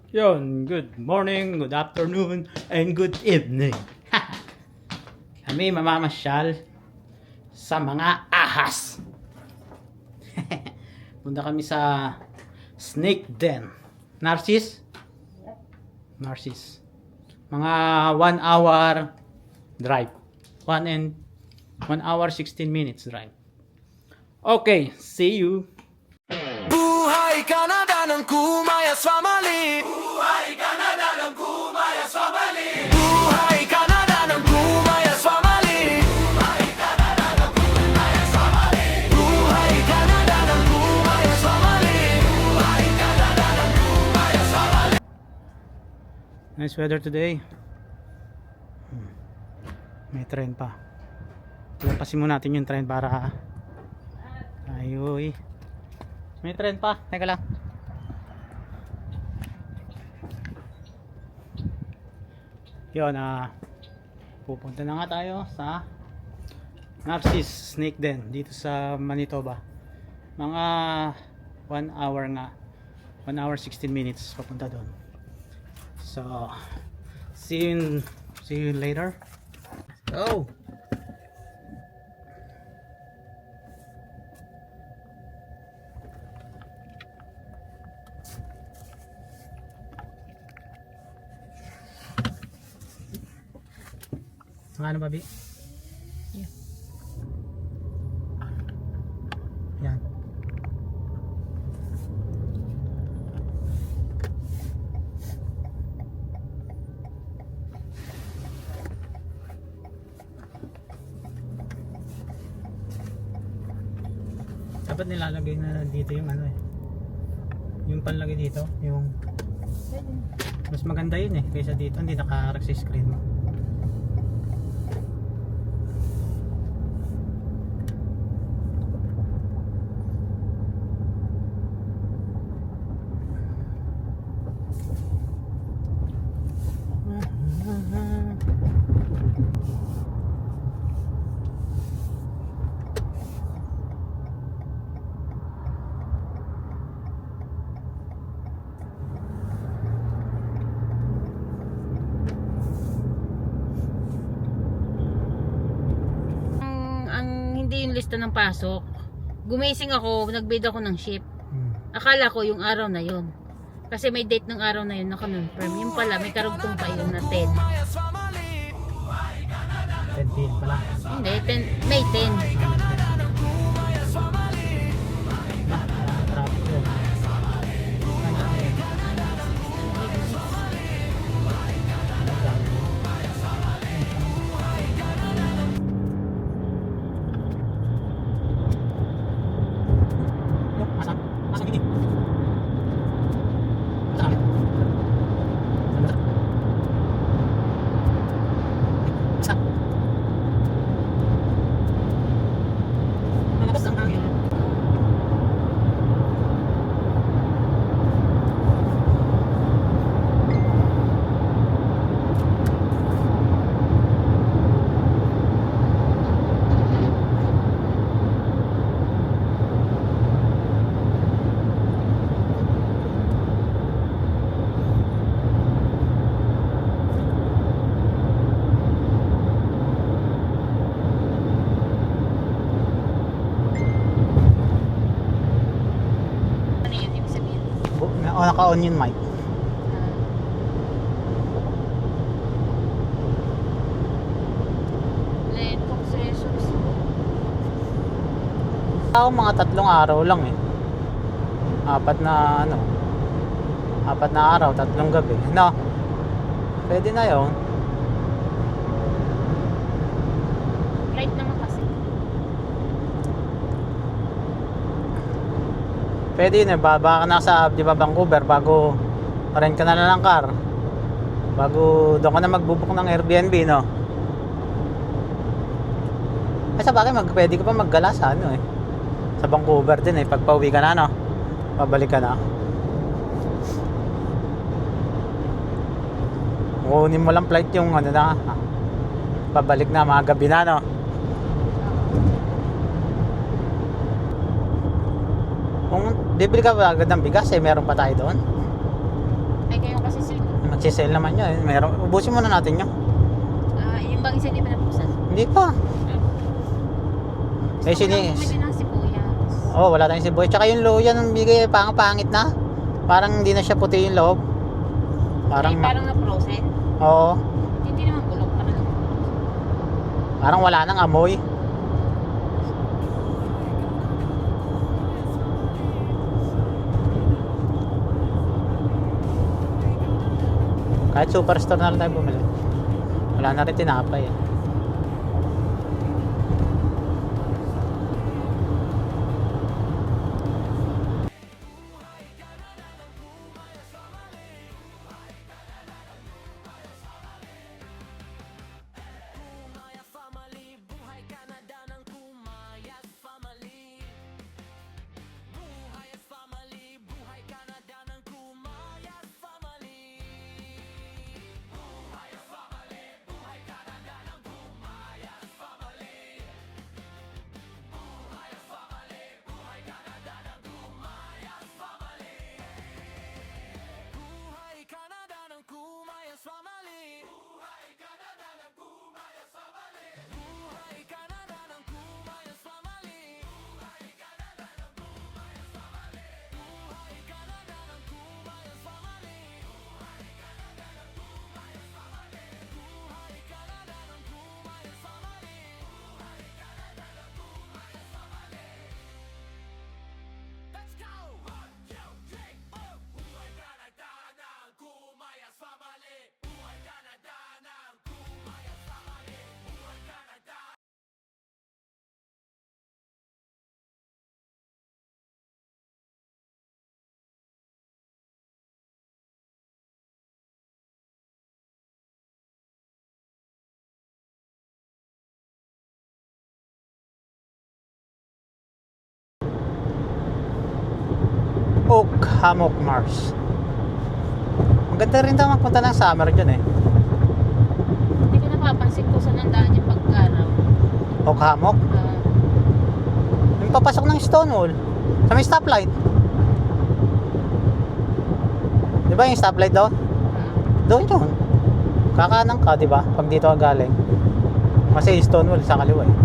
Yun, good morning, good afternoon, and good evening. Kami mamamasyal sa mga ahas. Punta kami sa snake den. Narcis? Narcis. Mga 1 hour drive. 1 hour 16 minutes drive. Okay, see you. Buhay Canada ng kumayas family. Buhay Canada ng kumayas family. Buhay Canada ng kumayas family. Buhay Canada ng kumayas family. Buhay Canada ng kumayas family. Buhay Canada ng kumayas family. Nice weather today. May train pa. Lampasin mo natin yung train para ayoy. May train pa. Teka lang. Yun, pupunta na nga tayo sa Narcis Snake Den dito sa Manitoba. Mga 1 hour nga. 1 hour 16 minutes papunta doon. So, see you later. Oh. Ano babi? Yeah. Yan. Dapat nilalagay na dito yung ano eh. Yung panlagay dito, yung mas maganda yun eh kaysa dito hindi nakaharap sa screen mo. Hindi yung lista ng pasok. Gumising ako, nagbid ako ng shift. Akala ko yung araw na yun. Kasi may date ng araw na yun naka-confirm. Yung pala, may karugtong pa yun na 10. 10 p.m. pala. Hindi, 10, May 10. Traffic yun. Ano yun, ibig sabihin? Naka-on yung mic. Letong sessions. Ako mga 3 araw lang eh. 4 na araw, 3 gabi. No. Pwede na 'yon. Flight naman kasi. Pwede yun eh. Baba ka na sa, di ba, Vancouver bago rent ka na lang ng car. Bago doon ka na magbubuk ng Airbnb, no? Ay, sa bagay, pwede ka pa maggala sa ano eh. Sa Vancouver din eh. Pag pauwi ka na, no? Pabalik ka na. Kunin mo lang flight yung ano na. Pabalik na, mga gabi na, no? Kung bibili ka ba agad ng bigas, eh, meron pa tayo doon. Ay, kayo Nagsisale naman yun. Meron, ubusin muna natin yun. Yung bang isa hindi pa napusan. Hindi pa. Eh, Gusto ko lang bumili ng sibuyas. Oh, wala tayong sibuyas. Tsaka yung luya nung bigay, pangit na. Parang hindi na siya puti yung loob. Parang, Parang na-frozen. Oo. Hindi naman bulok. Parang wala nang amoy. Kahit superstore na lang tayo bumili. Wala na rin tinapay eh. Oak Hammock Mars. Maganda rin daw magpunta ng summer dyan eh. Hindi ko napapansin ko saan ang daan yung pag-araw. Oak Hammock. Yung papasok ng Stonewall. Sa may stoplight. Di ba yung stoplight doon? Doon yun. Kakanan ka, di ba? Pag dito ka galing. Kasi yung Stonewall sa kaliwa eh.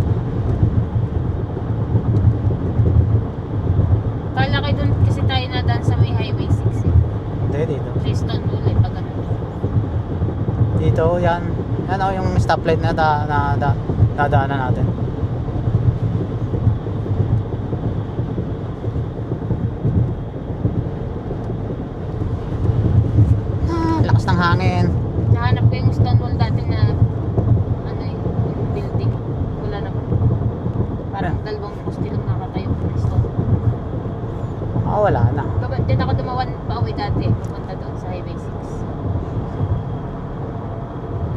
Kala kayo doon kasi tayo nadaan sa may Highway 6 eh. Hindi, dito. Preston ulit pag ano. Dito, yan. Yan o, yung stoplight na nadaanan natin. Lakas ng hangin. Nahanap ko yung Stonewall dati na ano yung building. Wala na. Parang dalawang poste lang nakatayo ng Stonewall. Wala na. Din ako dumawan pa uwi dati. Punta doon sa Highway 6.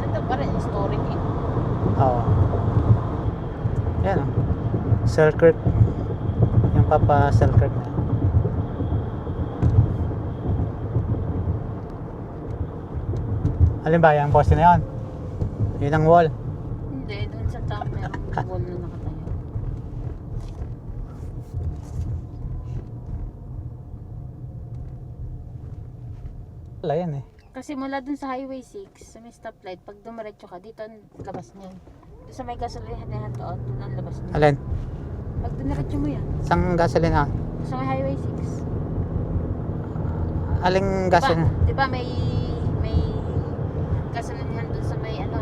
Ito pa rin, historic eh. Oo. Yan o. Selkirk. Yung Papa Selkirk na. Alin ba? Yung poste na yun? Yun ang wall. Hindi, doon sa top merong wall na nakatayo. Wala yan eh. Kasi mula dun sa Highway 6, sa may stoplight, pag dumiretso ka, dito ang labas niyan. Doon sa may gasolinahan doon, doon ang labas niyan. Alin? Pag dumiretso mo yan, Isang gasolina. sa may Highway 6. Aling gasolina? Diba may gasolinahan doon sa may ano,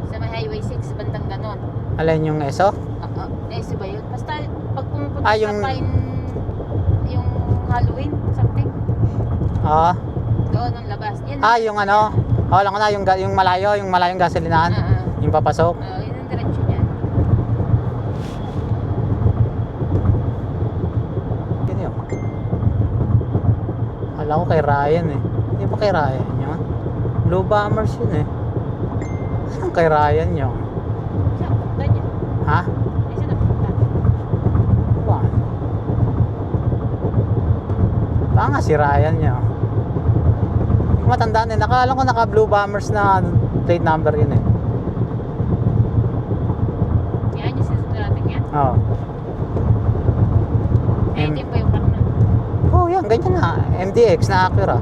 sa may Highway 6, bandang ganon. Alin yung ESO? ESO ba yun? Basta pag pumupunta yung... sa Pine, yung Halloween, something, Oo. doon ang labas. Yan, Yung ano? Alam ko na, yung malayong gasolinahan. Yung papasok. yun ang diretso niya. Yun yun. Alam ko kay Ryan eh. Hindi ba kay Ryan yun? Blue Bombers yun eh. Anong kay Ryan yun? Siya, punta niya. Ha? Siya napunta. Ba? Baka nga si Ryan yun. Matandaan eh. Nakaalam ko naka Blue Bombers na plate number yun eh. Yan yung sinasabi yan. Oo. Hindi pa yung parang Oh, yan. Ganyan na. MDX na Acura.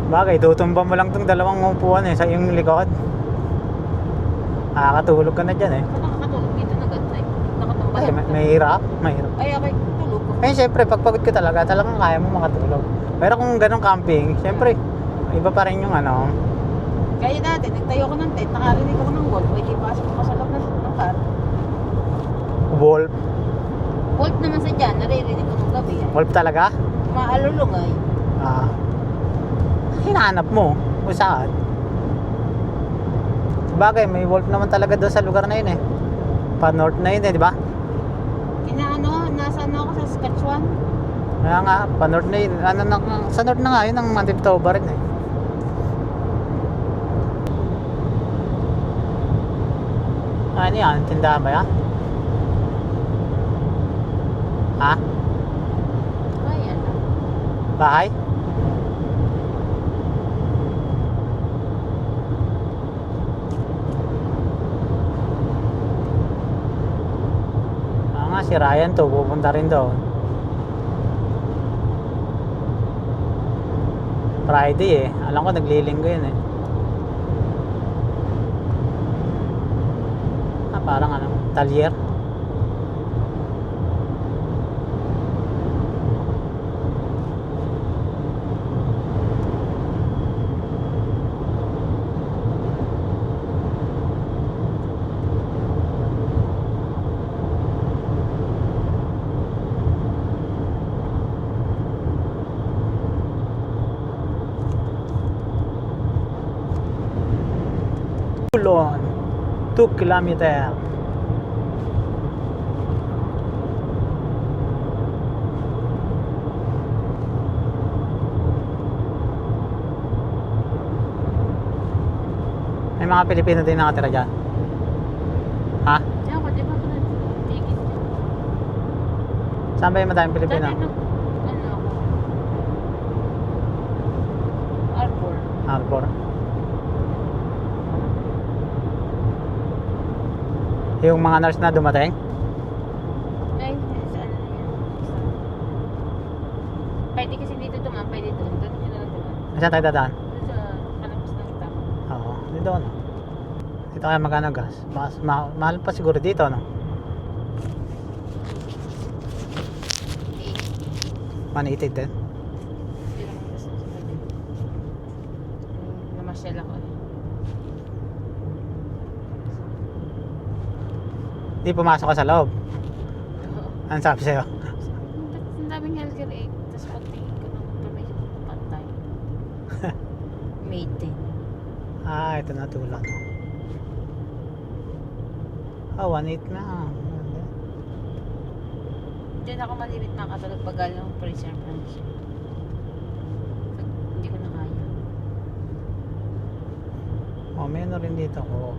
Bagay, tutumba mo lang tong dalawang upuan sa iyong likod. Nakakatulog ka na dyan Ako nakakatulog dito na gantay. Nakatumba lang. Mahirap. Ay, okay. Tulog ko. Siyempre, pag pagod ka talagang kaya mo makatulog. Pero kung ganong camping, siyempre, iba pa rin yung Kaya dati, nagtayo ko ng tent, nakarinig ako ng wolf. Ay, di pasok ko sa loob ng car. wolf. Wolf naman sa dyan, naririnig ko ng gabi. Wolf talaga? Maalulungay. Hinahanap mo kung saan. Bagay, may wolf naman talaga doon sa lugar na yun eh. Pa-north na yun eh, di ba? Nasa ako sa Saskatchewan. Kaya nga, pa-north na yun. Sa north na nga yun, ang Manitoba rin eh. Ano yan? Tindahan ba yan? Ha? Ay, ano? Bahay? Si Ryan to, pupunta rin doon. Friday eh. Alam ko naglilinggo yun eh. Parang talyer. Tulon 2 kilometer. May mga Pilipino din nakatira dyan. Ha? Diyan ko, di ba ako nagtigil? Saan ba yung madaming Pilipino? Dati ako. Arbor. Harbor. Yung mga nurse na dumating? Ay, sa ano na yan? Pwede kasi dito dumaan, pwede doon. Doon nyo na lang dumaan. Saan tayo dadaan? Doon sa palabas ng tao. Oo, dito doon. Dito kaya magkano gas? Mahal pa siguro dito, no? 180 din. Hindi naman gusto sa pwede. Namasyal ako eh. Di pumasok ka sa loob. Oo. Ano sabi sa'yo? Ang daming healthcare aid. Tapos pagtingin ko ng information pantay. May 10. Ito na tulang. 1.8 na. Diyan ako malimit makatulog pag galing ng freezer branch. Hindi ko na kaya. May ano rin dito ko.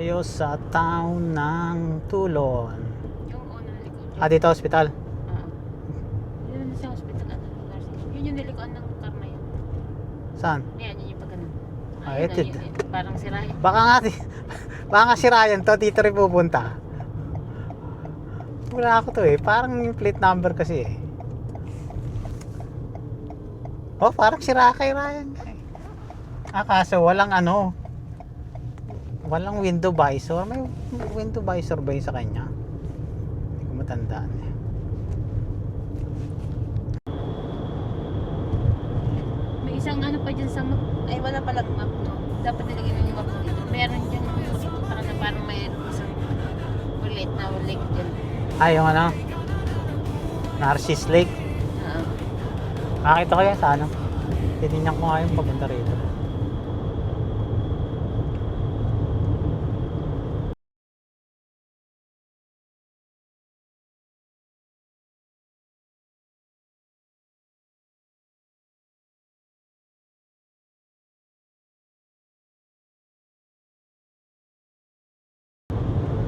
Tayo sa town ng Tulon. Yung unang likod. Dito hospital. Yun na sa hospital. Yun yung nilikuan ng car na yun. Saan? Ayan, yun yung pagkanan. Ito. Parang si Ryan. Baka nga si Ryan to, dito rin pupunta. Wala ako to eh. Parang yung plate number kasi eh. Parang si Ryan. Kaso walang walang window visor. May window visor ba yun sa kanya? Hindi ko matandaan eh. May isang ano pa dyan sa map. Ay, wala palang map, no? Dapat nilagyan ng map dito. Meron dyan pupunta ka na parang mayroon isang ulit na lake dyan. Yung Narcissus Lake. Nakita ko yan sa tininyan ko nga yung papunta rito.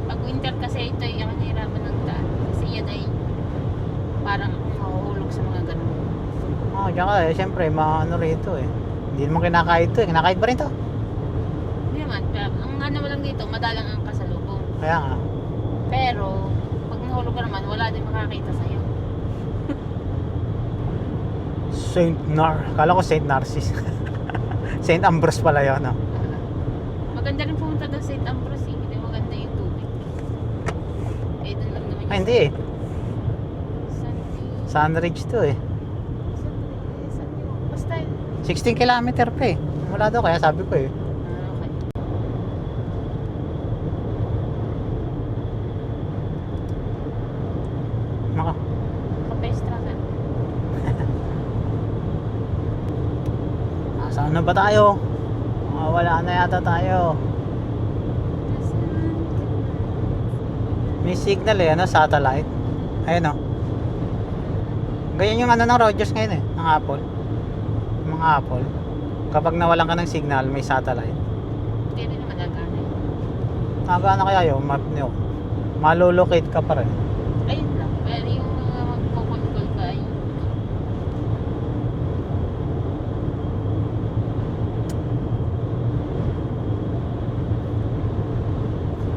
Pag winter kasi ito yung nahirapan ng daan. Kasi yan ay parang mahuhulog sa mga ganun. Diyan ka siyempre, maano rito eh. Hindi naman kinakait to eh. Kinakait ba rin to? Hindi naman. Ang ano mo lang dito, madalang ang kasalubong. Kaya nga. Pero, pag nahulog ka naman, wala din makakita sa'yo. Kala ko Saint Narcis. Saint Ambrose pala yun, no? Maganda rin pumunta doon sa St. Ambrose eh. Hindi maganda yung tubig. Eh, doon lang naman yung... Ay, hindi eh. Saan Sunridge to eh. Basta yun. 16 kilometer pa eh. Wala daw, kaya sabi ko eh. Okay. Maka. Kapestra ka. Saan na ba tayo? Wala na yata tayo. May signal eh, ano, satellite. Ayun oh. Ganyan yung ano ng Rogers ngayon eh, ng Apple. Mga Apple. Kapag nawalan ka ng signal, may satellite. Hindi rin naman nagana. Nagana kaya yun, map nyo. Malolocate ka pa rin. Ayun lang. Pero yung magkukul-kul ka, ayun.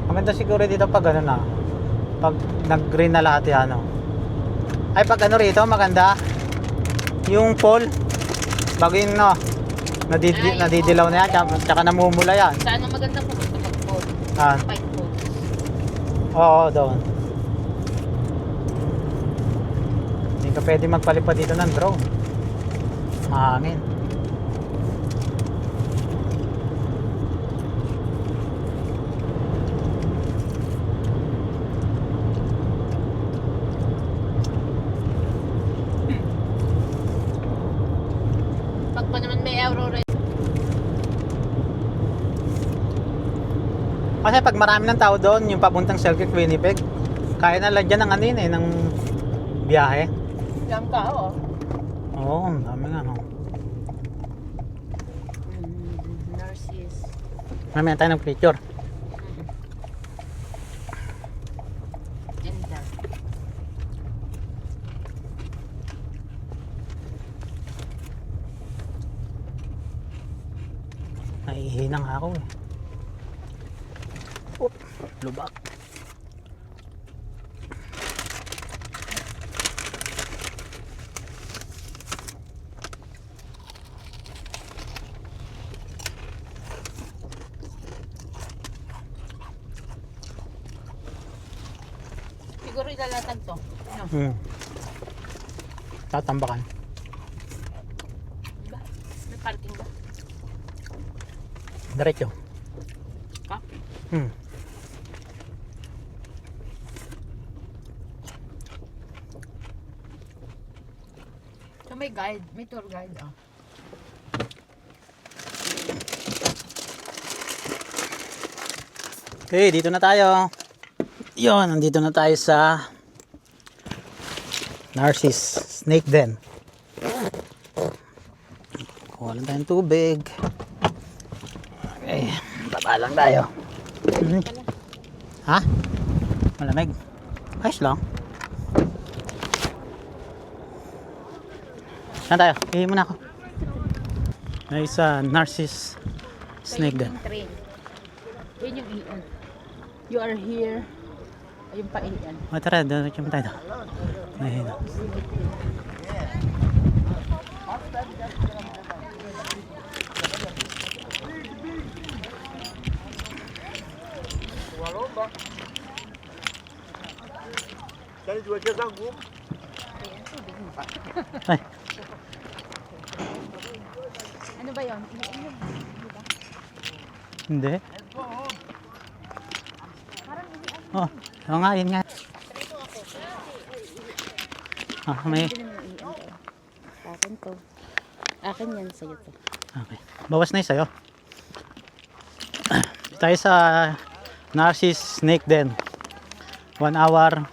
Maganda siguro dito pag ano na. Pag nag-green na lahat yan, ano. Ay, pag ano rito, maganda. Yung pole, bago yung no, nadidilaw na yan, tsaka namumula yan. Sana maganda po gusto mag-pole. Ah, Fight pole. oo, doon. Hindi ka pwede magpalipad dito ng drone. Mahangin. Pag pa naman may Aurora. Kasi pag marami ng tao doon, yung papuntang Selkirk, Winnipeg, kaya na lagyan ng ano yun eh, ng biyahe. Jam ka, oo. Oo, ang dami nga, no. Narcis. Mamaya tayo ng picture. Ender. Naihinang ako eh. Oop, lubak. Siguro ilalatag to. Ano? Tatambakan. Diba? May parking ba? Diretso. Ka? So may guide, may tour guide ah. Okay, dito na tayo. Yun, nandito na tayo sa Narcis Snake Den. Kuha lang tayong tubig. Okay, baba lang tayo. Ha? Malamig. Ayos lang. Saan tayo? Ihi muna ako. Ay sa Narcis Snake Den. Train. Yun yung iyan. You are here. Ayun pa iyan. O tara, doon tayo. Ayun. Ay, Ano ba yun? hindi. Oh, oo nga, yun nga. Ah, may... Akin to. Akin yan sa'yo to. Okay. Bawas na yung sa'yo. Tayo sa Narcis Snake Den. 1 hour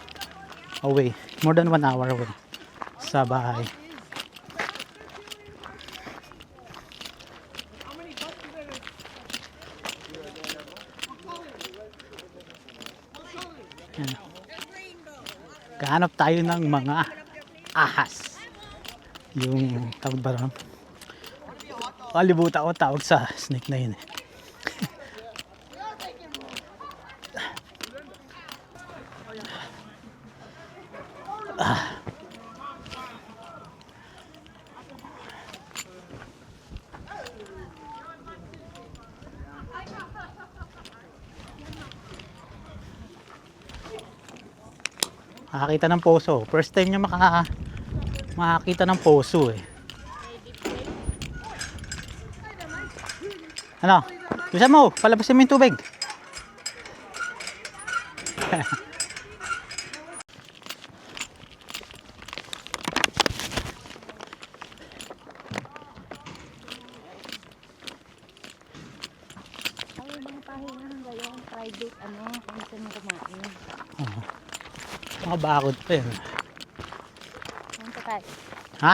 away. More than 1 hour away. Sa bahay. Yan. Kahanap tayo ng mga ahas. Yung tawag ba ron? Kalibutan ko tawag sa snake na yun eh. Makakita ng poso. First time niya makakita ng poso eh. Ano? Bisa mo, palabasin mo yung tubig. Ay, mga pahingahan ngayon, private, kung gusto mo kumain. Mga bakod pa yun. Punta tayo. Ha?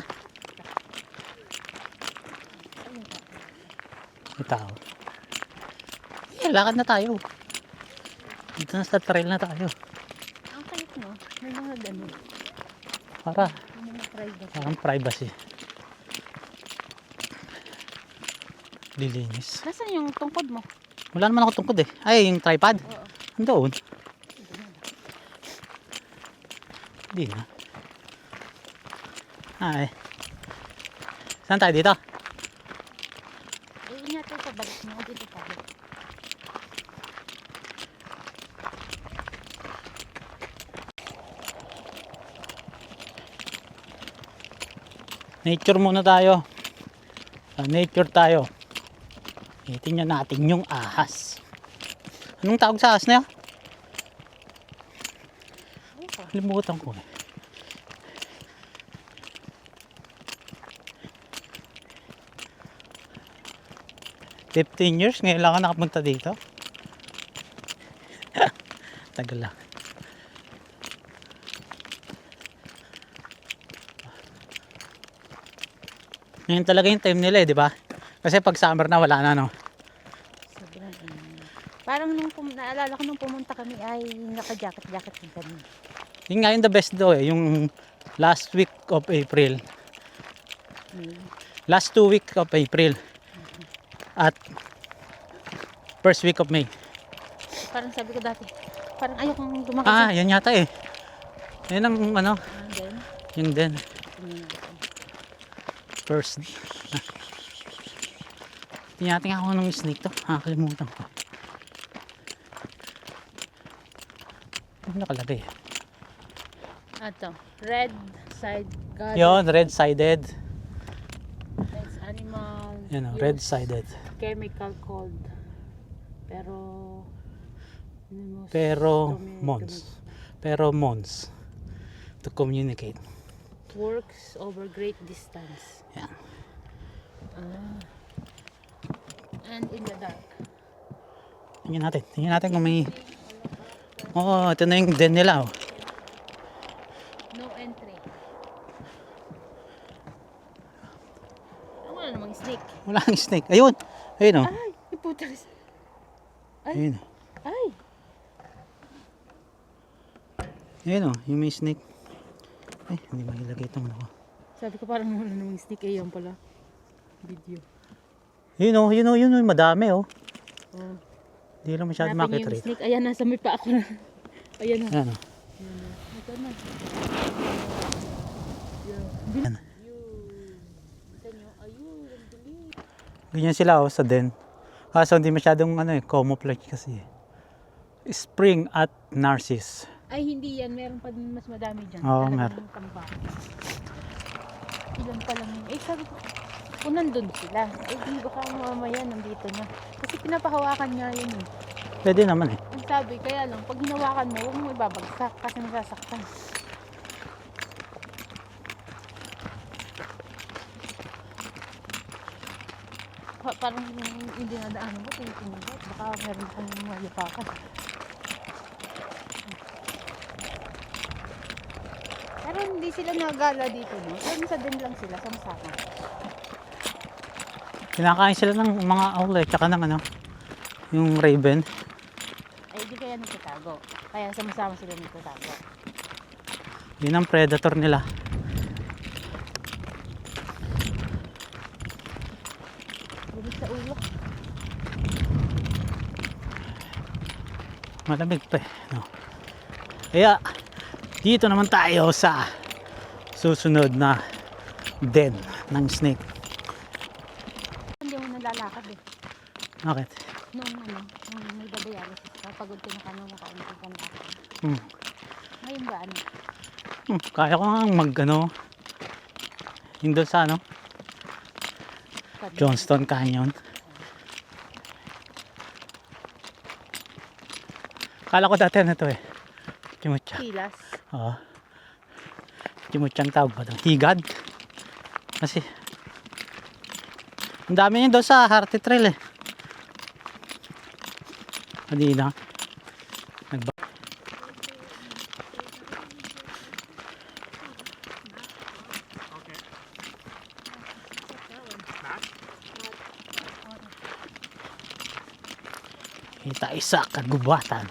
May tao. Lakad na tayo. Dito na sa trail na tayo. Ang kahit no, may mga ganun. May mga private. parang privacy. Lilinis. Nasaan yung tungkod mo? Wala naman ako tungkod eh. Ay, yung tripod. Oo. Andoon. Hindi na. Ay. Saan tayo dito? Ingat tayo sa balik mo. Dito tayo. Nature muna tayo. Nature tayo. Tingnan natin yung ahas. Anong tawag sa ahas na yun? Limutan ko eh. "15 years, ngayon lang ako nakapunta dito." Tagal lang. Ngayon talaga yung time nila eh, di ba? Kasi pag summer na wala na, no? Sobrang parang nung naalala ko nung pumunta kami ay naka-jacket din kami. Yung nga yung the best daw eh, yung last week of April. Last 2 week of April. At first week of May. Parang sabi ko dati, parang ayokong dumakot. Yan yata eh. Yan ang ano, Then, yun din. First. Tinating ako ng snake to. Nakakalimutan ko. Ano nakalagay? Ato, red side guard. Yun, red-sided. That's animal. Yan o, use red-sided. Chemical called. Pero Pheromones. To communicate. works over great distance. Yan. And in the dark. Tingnan natin kung may... Oo, ito na yung den nila. Oh. No entry. Wala namang snake. Wala kang snake. Ayun! Ayun o. Ay, iputas. Ayun o. Ay, Ayun o, yung may snake. Ay, hindi mahilagay itong ano ko. sabi ko parang wala namang snake. Ayan pala. Video. Yun o, madami o. Oh. Hindi lang masyado Hanapin makita yung rito. snake. Ayan, nasa may pa ako na. Ayan na. Ayan o. Ito na. Ayan. Isa nyo, ayun, ang bilis. Ganyan sila o, sa den. Kaso hindi masyadong camouflage kasi. Spring at narcissus. Ay, hindi yan. Meron pa din mas madami dyan. Oo, Talagang tamba. Ilan pa lang yun. Eh, sabi ko, kung nandun sila, eh, di baka mamaya nandito na. Kasi pinapahawakan niya yun eh. Pwede naman eh. Ang sabi, kaya lang, pag hinawakan mo, huwag mo ibabagsak kasi masasaktan. Parang hindi nadaanan mo, tinitingin ko. Baka meron kang mayapakan. Pero hindi sila nagala dito, no? Pero sa din lang sila, sama-sama. Kinakain sila ng mga owlet tsaka ng yung raven. Ay, di kaya nagtatago. Kaya sama-sama sila nagtatago. Yun ang predator nila. sa ulo. Malamig pa eh, no? Kaya dito naman tayo sa susunod na den ng snake. Hindi mo nalalakad eh. Bakit? Nung may dialysis ka, pagod ka na kanong nakaunti ka na. Hmm. Ngayon ba ano? Kaya ko nga mag ano, yung doon sa ano, Johnston Canyon. Kala ko dati na to eh, Chimutya. Pilas. Oo. Chimutyang tawag ba doon? Higad. Kasi ang dami niya doon sa Hearty Trail eh. Kanina nagba kita isa kagubatan.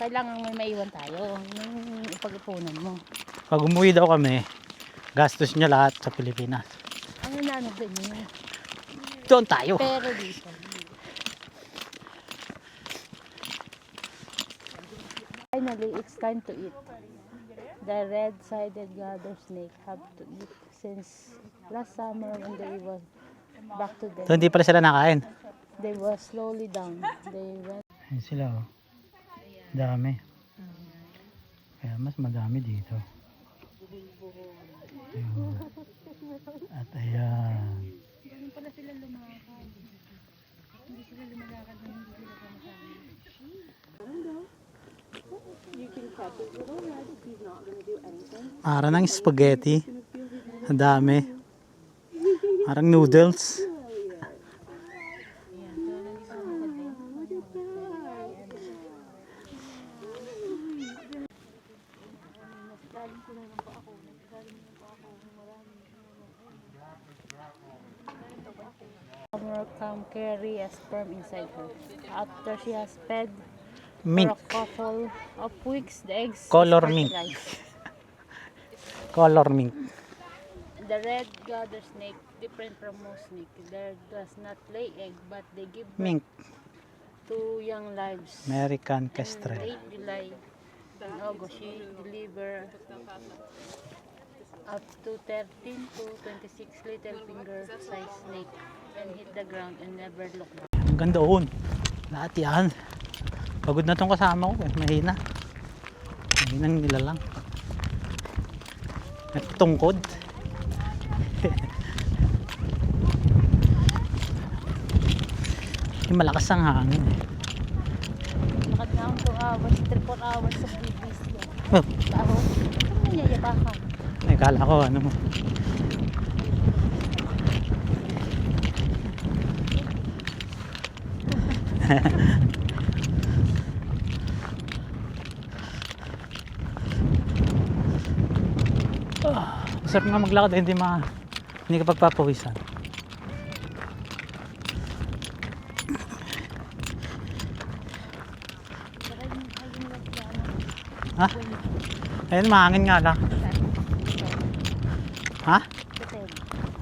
Kailangan may maiwan tayo. Yung ipag-ipunan mo. Pag umuwi daw kami, gastos niya lahat sa Pilipinas. Ano na ano ganyan? Doon tayo. Pero dito. Finally, it's time to eat. The red-sided garter snake have to eat since last summer when they was back to them. So hindi pala sila nakain. They were slowly down. They went. Ayan sila oh. Dami. Kaya mas madami dito. Ayun. At ayan. Para ng spaghetti. Ang dami. Parang noodles. Come carry a sperm inside her. After she has fed Mink. for a couple of weeks, the eggs Color start to mink. rise. Color mink. The red garter snake, different from most snake, they does not lay egg, but they give birth Mink. to young lives. American In Kestrel. late July and August, she deliver up to 13 to 26 little finger size snake and hit the ground and never look back. Ang ganda doon. Lahat yan. Pagod na tong kasama ko eh. Mahina. Mahinang nilalang. Nagtungkod. Malakas ang hangin eh. Lakad na akong 2 hours, 3-4 hours sa BBC. Oh, Taho, ano nangyayabaka? ay kala ko ano mo. Masarap nga maglakad eh, hindi ka pagpapawisan. Ha? Ayun, mahangin nga lang. Ha? Hotel.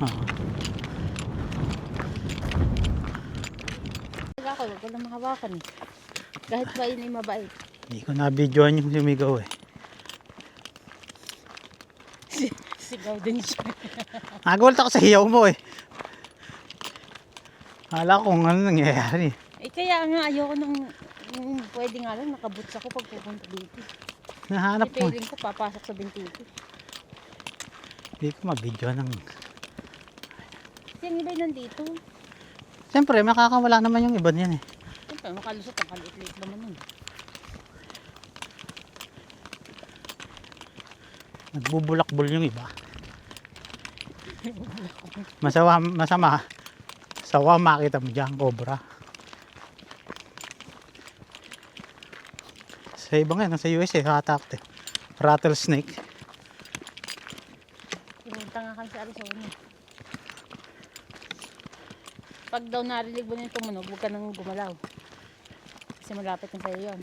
Oo. Ako, huwag ko lang mahawakan eh. Kahit ba yun ay mabait. Hindi ko na-videoan yung sumigaw eh. Sigaw din siya. Nagawalat ako sa hiyaw mo eh. Hala ko kung ano nangyayari. Eh kaya nga ayoko nang pwede nga lang nakaboots ako pag pupunta dito. Nahanap ko. Feeling ko papasok sa bintito. Hindi ko ma-video ng... Kasi ang iba nandito. Siyempre, makakawala naman yung iba niyan eh. Siyempre makalusot ang kaliit-liit naman nun. Nagbubulakbol yung iba. Masama. Sawa makita mo dyan, cobra. Sa iba nga, nasa US eh, hatak eh. Rattlesnake. Pinunta nga kami sa Arizona. Pag daw narinig mo na yung tumunog, huwag ka nang gumalaw. Kasi malapit na sa'yo yun.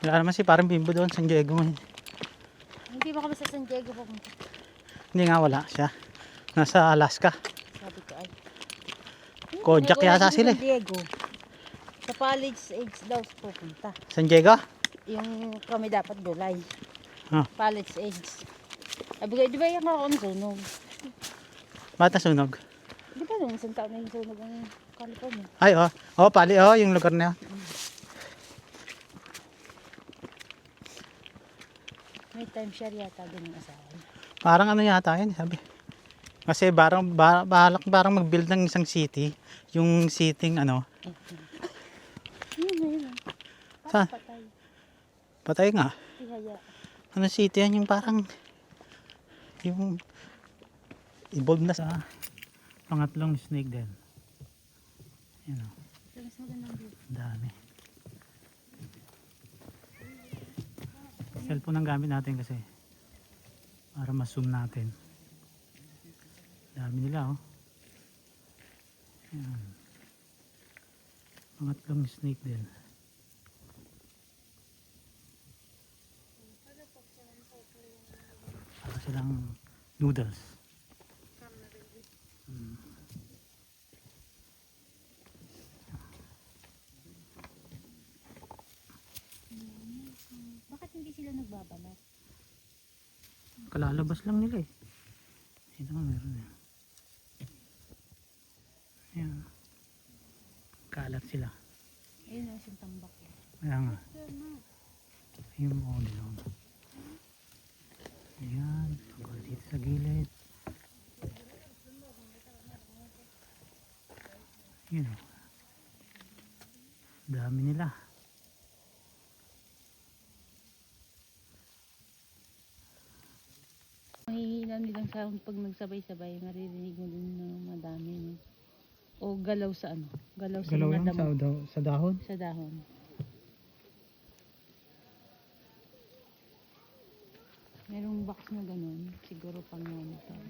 Wala naman si parang Bimbo doon, San Diego ngayon. Hindi ba kami sa San Diego pupunta? Hindi nga, wala siya. Nasa Alaska. Sabi ko ay. Kojak Wala yata din sila San Diego. Sa College Age daw pupunta. San Diego? Yung kami dapat July. Ah. College Age. Sabi ko, di ba yung ako ang sunog? Ba't nasunog? Di ba nung isang taon na yung sunog ang California? Ay, oh. Oh, pali, oh, yung lugar na yun. May timeshare yata din yung asawa niya. Parang ano yata yun, sabi. Kasi balak parang mag-build ng isang city. Yung sitting ano, Yun na yun. Saan? Patay. patay nga. Tihaya. Ano city yan, yung parang, yung, evolve na sa pangatlong snake din. Yan o, Mas magandang view. dami. Cellphone ang gamit natin kasi para ma-zoom natin. Dami nila oh. Yan. Pangatlong snake din. Para silang noodles. Bakit hindi sila nagbabalat? Kalalabas lang nila eh. Ito nga meron eh. Ayan. Kalat sila. Ayun na isang tambak. Kaya nga. Ayun mo nila. Ayan. Hanggang dito sa gilid. Ayan o. Dami nila. Mahihina nilang sound pag nagsabay-sabay. Maririnig mo din na madami. No? O galaw sa ano? Galaw sa mga damo. sa dahon. Sa dahon. Merong box na ganun. Siguro pang monitor.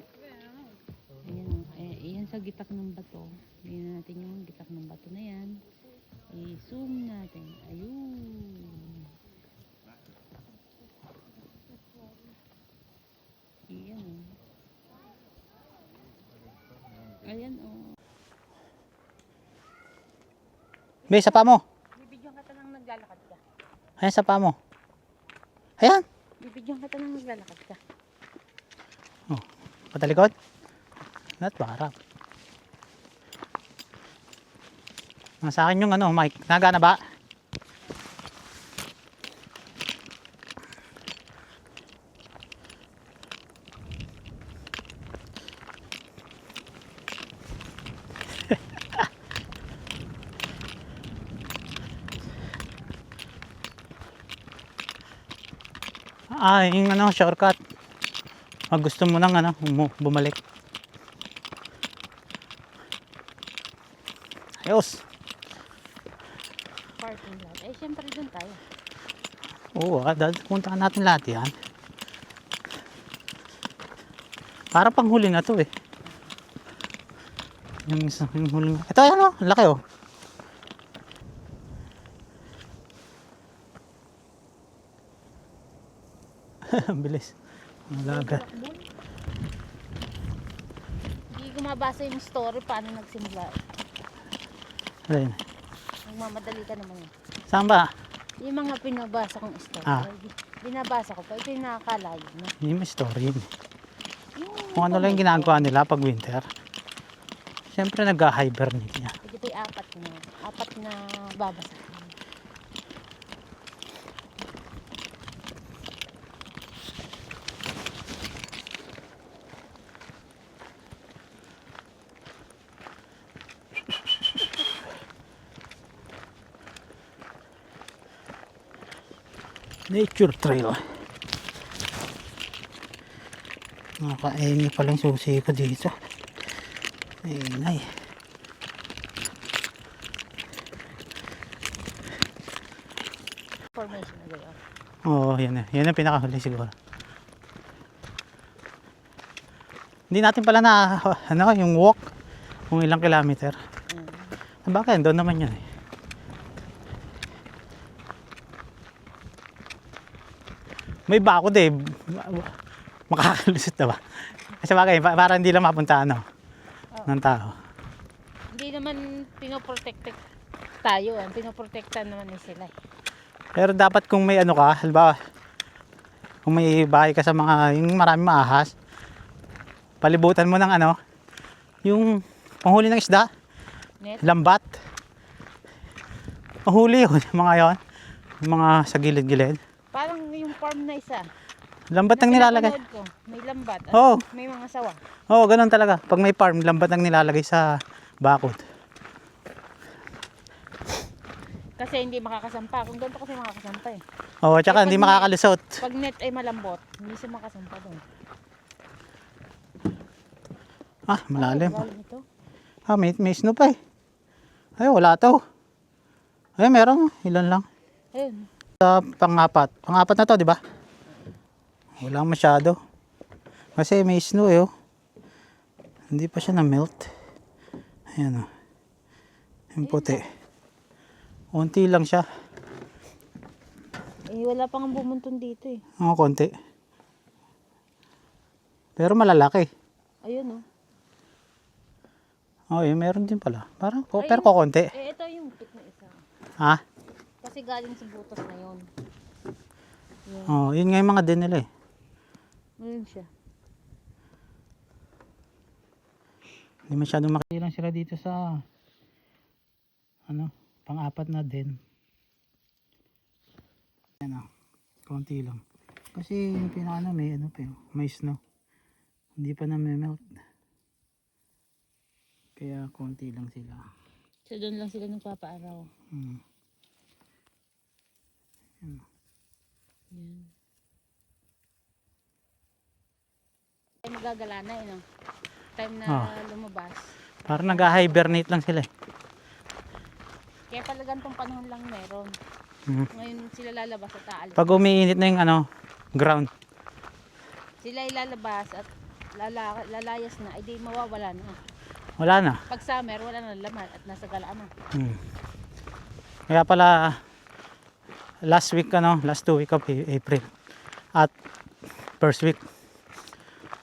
Ayan o. Ayan sa gitak ng bato. Tingnan natin yung gitak ng bato na yan. I-zoom natin. Ayun. Ayan o. Ayan o. May sa pa mo. Bibidyohan ka nang naglalakad ka. Ayan sa pa mo. Ayan. Bibidyohan ka nang naglalakad ka. Oh. Patalikod. Not barap. Sa akin yung ano, mic. Nagana ba? Yung ano, shortcut. Pag gusto mo nang ano, bumalik. Ayos. Parking lot. Eh, syempre dun tayo. Oo, puntahan natin lahat yan. Para pang huli na to eh. Yung huli. Ito yan oh, laki oh. Ang bilis. Ang laga. Hindi ko mabasa yung story paano nagsimula. Ayun. Nagmamadali ka naman eh. Saan ba? Yung mga pinabasa kong story. Ah. Binabasa ko pa. Ito yung nakakalayo na. Hindi may story yun. Kung ano lang yung ginagawa nila pag winter. Siyempre nag-hibernate niya. Ito yung apat na babasa. Nature trail. Nakakain pa lang susi ko dito. Ay. Formation na gano'n. Oo, yan na. Yan ang pinakahuli siguro. Hindi natin pala na, ano, yung walk. Kung ilang kilometer. Bakit? Doon naman yan eh. May bakod eh. Makakalusot na ba? Kasi bagay, para hindi lang mapunta ano, ng tao. Hindi naman pinoprotect tayo. Ang pinoprotektan naman ni sila. Pero dapat kung may ano ka, halimbawa, kung may bahay ka sa mga, yung maraming maahas, palibutan mo ng ano, yung panghuli ng isda, Net? lambat. Panghuli yun, yung mga yon, yung mga sa gilid-gilid. Parang yung farm na isa. Lambat ang nilalagay. Pinapanood ko, may lambat. At Oo. may mga sawa. Oo, ganun talaga. Pag may farm, lambat ang nilalagay sa bakod. Kasi hindi makakasampa. Kung doon pa kasi makakasampa eh. Oo, tsaka Eh, hindi pag makakalusot. Pag net ay malambot, hindi siya makasampa doon. Ah, malalim. Ay, malalim ito. Ah, may snow pa eh. Ay, wala to. Ay, meron. Ilan lang. Ayun. Sa pang-apat. Pang-apat na to, di ba? Wala masyado. Kasi may snow eh, oh. Hindi pa siya na-melt. Ayan, oh. Yung puti. Unti lang siya. Eh, wala pang bumuntun dito eh. Oo, konti. Pero malalaki. Ayun oh. Oo, meron din pala. Parang, Ayun. pero kukunti. Eh, ito yung pit na isa. Ha? Kasi galing sa butas na yun. Yun. Oo, yun nga yung mga din nila eh. Ayun siya. Hindi masyadong makilang sila dito sa ano, pang-apat na din. Ano, konti lang. Kasi yung pinano may ano pa yun, may snow. Hindi pa na-melt. Kaya konti lang sila. So doon lang sila nagpapaaraw. Hmm. Yan. Ay, magagala na eh no? Time na lumabas. Parang nag-hibernate lang sila eh. Kaya pala gantong panahon lang meron. Hmm. Ngayon sila lalabas at aalis. Pag umiinit na yung ano, ground. Sila ilalabas at lalayas na, ay di mawawala na. Wala na. Pag summer, wala na laman at nasa galaan na. Hmm. Kaya pala last week ano, last 2 week of April at first week.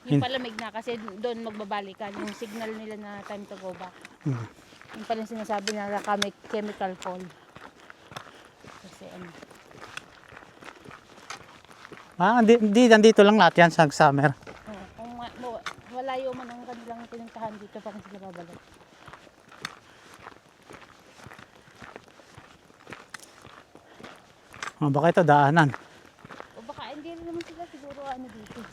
Yung palamig na kasi doon magbabalikan yung signal nila na time to go back. Hmm. Yung pala yung sinasabi na chemical fall. Kasi ano. Ah, hindi nandito lang lahat yan sa summer. Kung walayo man ang kanilang pinuntahan dito pa kung sila babalik. Oh, baka ito daanan. O baka hindi rin naman sila siguro ano dito.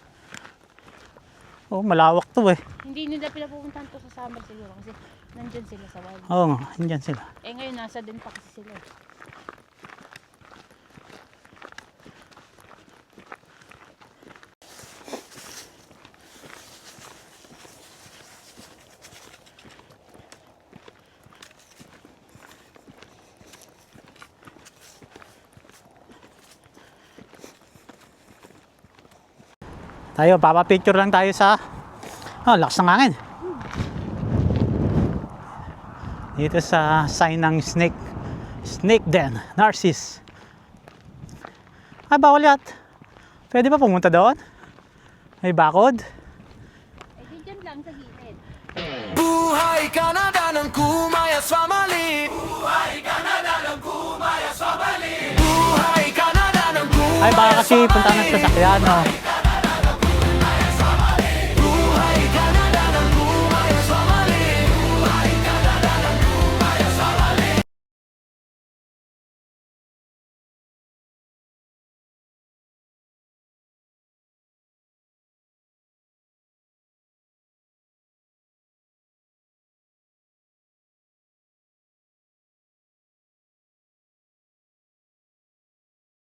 Oh, malawak to eh. Hindi nila pinapupuntahan to sa summer siguro kasi nandyan sila sa wild. Oo nga, andyan sila. Eh ngayon nasa din pa kasi sila. Tayo, papapicture lang tayo sa lakas ng hangin. Dito sa sign ng snake den, Narcissus. Ah, bawal yat. Pwede ba pumunta doon? May bakod? Eh di dyan lang sa gilid. Buhay Canada ng Kumayas Family. Buhay Canada ng Kumayas Family. Buhay Canada ng Kumayas Ay, baka kasi punta ng sasakyan, no?